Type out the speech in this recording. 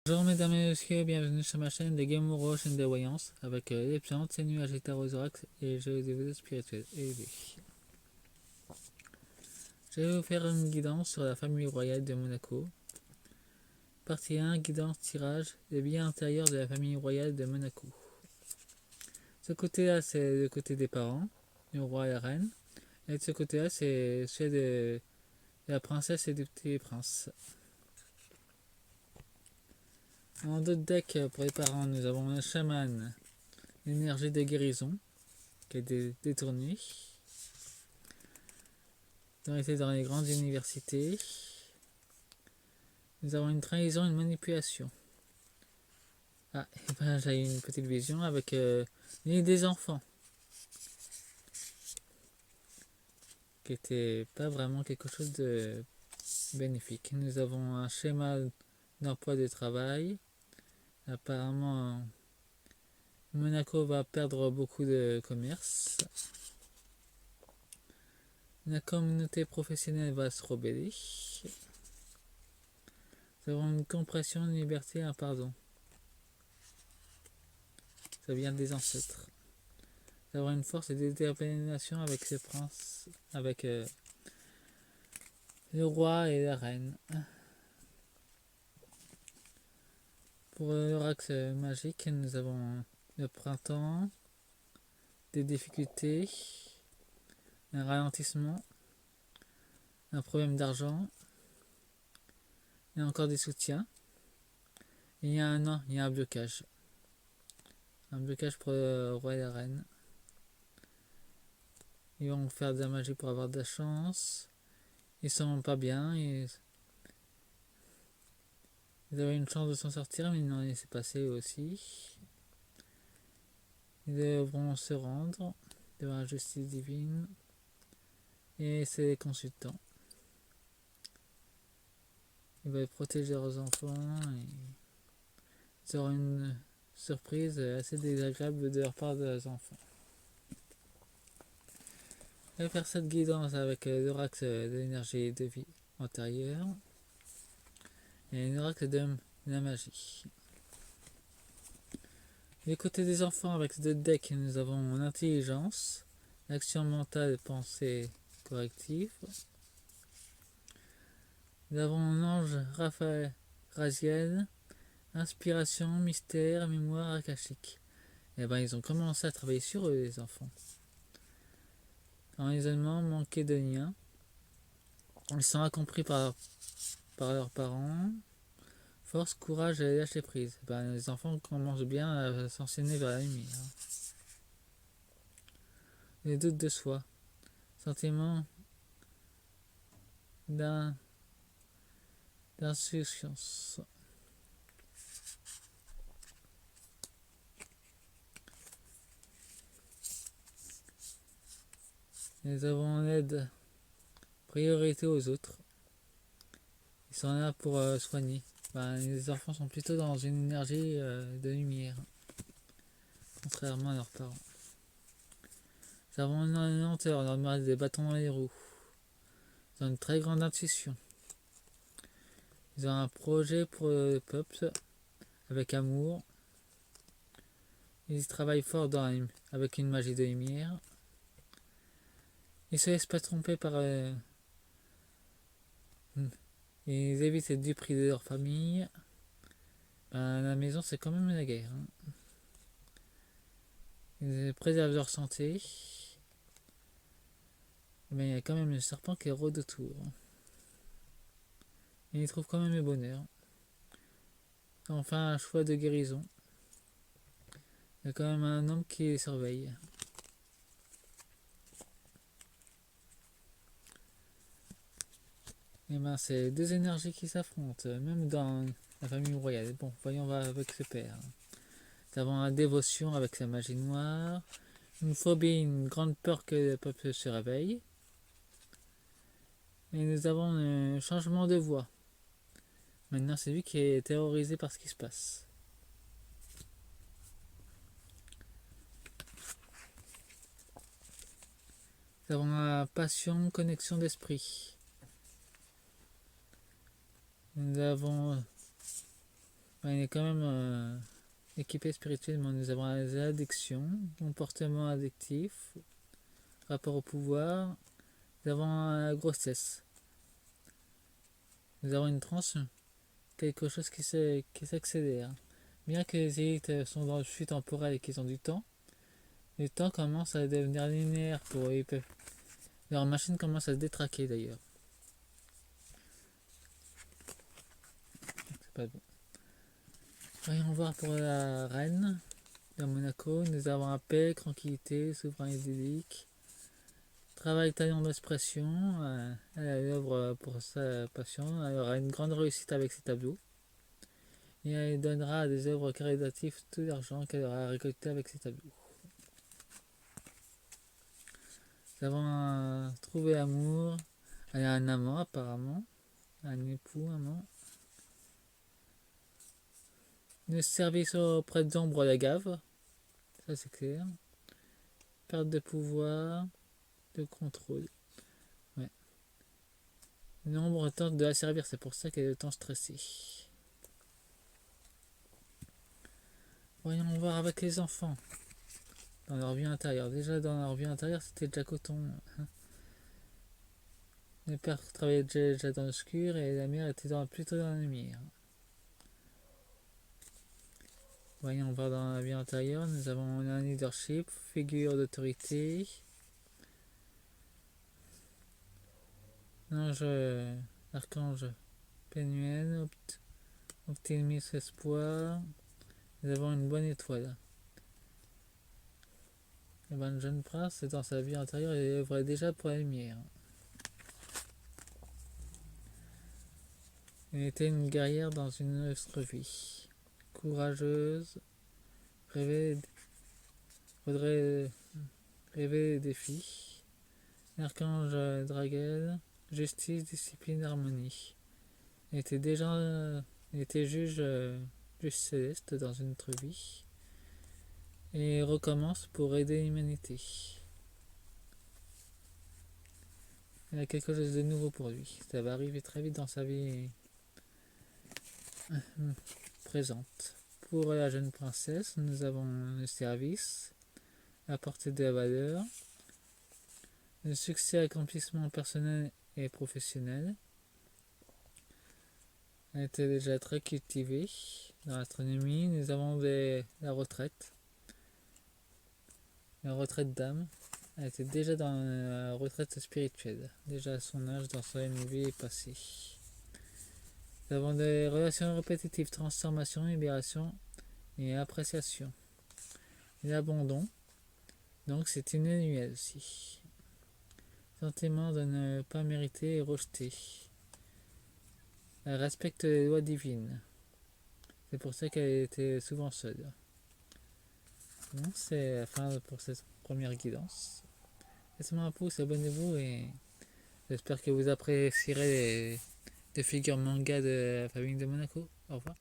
Bonjour mesdames et messieurs, bienvenue sur ma chaîne de Gamuro, chaîne de voyance, avec les plantes, ces nuages et tarosorax et jeux vidéo spirituels élevés. Je vais vous faire une guidance sur la famille royale de Monaco. Partie 1, guidance tirage, les biens intérieurs de la famille royale de Monaco. Ce côté-là, c'est le côté des parents, du roi et la reine. Et de ce côté-là, c'est celui de la princesse et du petit prince. En d'autres decks, pour les parents, nous avons un chaman, l'énergie de guérison, qui est détournée. Nous avons été dans les grandes universités. Nous avons une trahison et une manipulation. Ah, et ben j'ai eu une petite vision avec des enfants. Qui était pas vraiment quelque chose de bénéfique. Nous avons un schéma d'emploi de travail. Apparemment, Monaco va perdre beaucoup de commerce. La communauté professionnelle va se rebeller. Nous avons une compression, une liberté, un pardon. Ça vient des ancêtres. Nous avons une force et détermination avec ce prince, avec le roi et la reine. Pour l'oracle magique, nous avons le printemps, des difficultés, un ralentissement, un problème d'argent, et encore des soutiens. Et il y a un an, il y a un blocage. Un blocage pour le roi et la reine. Ils vont faire de la magie pour avoir de la chance. Ils sont pas bien. Ils avaient une chance de s'en sortir, mais ils n'ont laissé passer aussi. Ils devront se rendre devant la justice divine. Et c'est les consultants. Ils veulent protéger leurs enfants. Et ils auront une surprise assez désagréable de leur part de leurs enfants. Je vais faire cette guidance avec l'oracle de l'énergie de vie antérieure et l'oracle de la magie. Du côté des enfants, avec deux decks, nous avons l'intelligence, l'action mentale, pensée corrective. Nous avons l'ange Raphaël Raziel, inspiration, mystère, mémoire akashique. Et ben ils ont commencé à travailler sur eux, les enfants. En isolement, manqué de lien. Ils sont incompris par leurs parents. Force, courage et lâcher prise. Ben, les enfants commencent bien à s'enchaîner vers la lumière. Les doutes de soi. Sentiment d'insouciance. Nous avons l'aide. Priorité aux autres. Ils sont là pour soigner. Ben, les enfants sont plutôt dans une énergie de lumière. Contrairement à leurs parents. Nous avons une lenteur, leur des bâtons dans les roues. Ils ont une très grande intuition. Ils ont un projet pour le peuple avec amour. Ils travaillent fort avec une magie de lumière. Ils se laissent pas tromper par... ils évitent les duperies de leur famille. Ben, la maison, c'est quand même la guerre. Hein. Ils préservent leur santé. Mais il y a quand même le serpent qui rôde autour. Et ils trouvent quand même le bonheur. Enfin, un choix de guérison. Il y a quand même un homme qui les surveille. Et ben, c'est deux énergies qui s'affrontent, même dans la famille royale. Bon, voyons, on va avec ce père. Nous avons la dévotion avec sa magie noire, une phobie, une grande peur que le peuple se réveille. Et nous avons un changement de voix. Maintenant, c'est lui qui est terrorisé par ce qui se passe. Nous avons la passion, connexion d'esprit. Nous avons il est quand même équipé spirituellement. Nous avons les addictions, comportement addictif, rapport au pouvoir. Nous avons la grossesse. Nous avons une tranche, quelque chose qui s'accélère. Bien que les élites sont dans le flux temporel et qu'ils ont du temps, le temps commence à devenir linéaire pour eux. Leur machine commence à se détraquer d'ailleurs. C'est pas bon. Voyons voir pour la reine de Monaco. Nous avons la paix, tranquillité, souverain idyllique. Travail, talent d'expression. Elle a l'œuvre pour sa passion. Elle aura une grande réussite avec ses tableaux. Et elle donnera des œuvres caritatives tout l'argent qu'elle aura récolté avec ses tableaux. Nous avons trouvé l'amour. Elle a un amant apparemment. Un époux, amant. Le service auprès d'ombre la gave. Ça c'est clair. Perte de pouvoir. De contrôle. Ouais. L'ombre tente de la servir, c'est pour ça qu'elle est autant stressée. Voyons voir avec les enfants. Dans leur vie intérieure. Déjà dans leur vie intérieure, c'était déjà coton. Le père travaillait déjà dans l'obscur et la mère était plutôt dans la lumière. Voyons voir dans la vie intérieure. Nous avons un leadership, figure d'autorité. L'ange, l'archange Pénuel, optimisme, espoir. Nous avons une bonne étoile. Et ben, le jeune prince, dans sa vie intérieure, il œuvrait déjà pour la lumière. Elle était une guerrière dans une autre vie. Courageuse, rêver des défis. L'archange Dragel, justice, discipline, harmonie. Elle était juge céleste dans une autre vie. Et recommence pour aider l'humanité. Il y a quelque chose de nouveau pour lui. Ça va arriver très vite dans sa vie présente. Pour la jeune princesse, nous avons le service, apporter de la valeur, le succès, accomplissement personnel et professionnel. Elle était déjà très cultivée dans l'astronomie. Nous avons la retraite d'âme. Elle était déjà dans la retraite spirituelle, déjà à son âge, dans sa vie passée. Nous avons des relations répétitives, transformation, libération et appréciation. Et l'abandon, donc c'est une annuelle aussi. Sentiment de ne pas mériter et rejeter. Elle respecte les lois divines. C'est pour ça qu'elle était souvent seule. Bon, c'est la fin pour cette première guidance. Laissez-moi un pouce, abonnez-vous et j'espère que vous apprécierez les figures manga de la famille de Monaco. Au revoir.